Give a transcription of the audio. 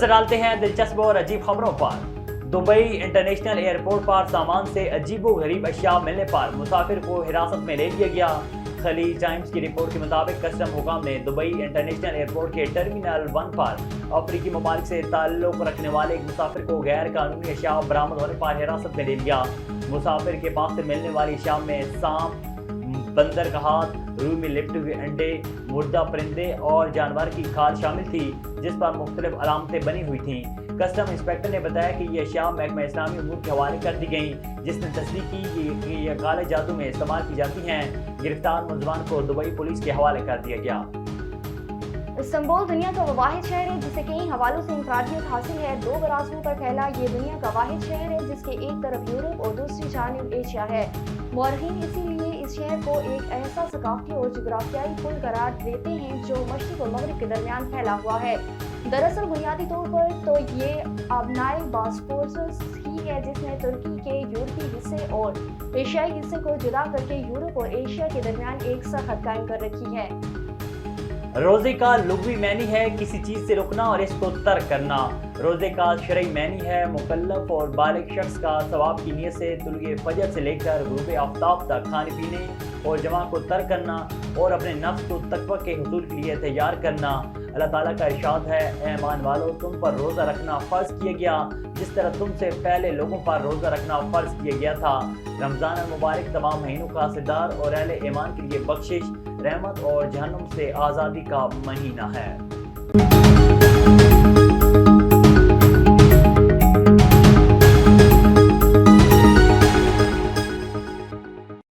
نظر ڈالتے ہیں دلچسپ اور عجیب خبروں پر۔ دبئی انٹرنیشنل ایئرپورٹ پر سامان سے عجیب و غریب اشیاء ملنے پر مسافر کو حراست میں لے لیا گیا۔ خلیج ٹائمز کی رپورٹ کے مطابق کسٹم حکام نے دبئی انٹرنیشنل ایئرپورٹ کے ٹرمینل 1 پر افریقی ممالک سے تعلق رکھنے والے ایک مسافر کو غیر قانونی اشیاء برآمد ہونے پر حراست میں لے لیا۔ مسافر کے پاس سے ملنے والی اشیاء میں سانپ، بندر کا ہاتھ، روئی میں لپٹے ہوئے انڈے، مردہ پرندے اور جانور کی کھال شامل تھی، جس پر مختلف علامتیں بنی ہوئی تھیں۔ کسٹم انسپکٹر نے بتایا کہ یہ اشیاء محکمہ اسلامی امور کے حوالے کر دی گئیں، جس نے تصدیق کی کہ یہ کالے جادو میں استعمال کی جاتی ہیں۔ گرفتار ملزمان کو دبئی پولیس کے حوالے کر دیا گیا۔ استنبول دنیا کا وہ واحد شہر ہے جسے کئی حوالوں سے انفرادیت حاصل ہے۔ 2 براسوں پر پھیلا یہ دنیا کا واحد شہر ہے جس کے ایک طرف یورپ اور دوسری جانب ایشیا ہے۔ مورخین اسی لیے اس شہر کو ایک ایسا ثقافتی اور جغرافیائی پل قرار دیتے ہیں جو مشرق اور مغرب کے درمیان پھیلا ہوا ہے۔ دراصل بنیادی طور پر تو یہ آبنائے باسفورس ہی ہے جس نے ترکی کے یورپی حصے اور ایشیائی حصے کو جدا کر کے یورپ اور ایشیا کے درمیان ایک سرحد قائم کر رکھی ہے۔ روزے کا لغوی معنی ہے کسی چیز سے رکنا اور اس کو ترک کرنا۔ روزے کا شرعی معنی ہے مکلف اور بالغ شخص کا ثواب کی نیت سے طلوع فجر سے لے کر غروب آفتاب تک کھانے پینے اور جماع کو ترک کرنا اور اپنے نفس کو تقوی کے حصول کے لیے تیار کرنا۔ اللہ تعالیٰ کا ارشاد ہے، اے ایمان والو، تم پر روزہ رکھنا فرض کیا گیا جس طرح تم سے پہلے لوگوں پر روزہ رکھنا فرض کیا گیا تھا۔ رمضان المبارک تمام مہینوں کا سردار اور اہل ایمان کے لیے بخشش، رحمت اور جہنم سے آزادی کا مہینہ ہے۔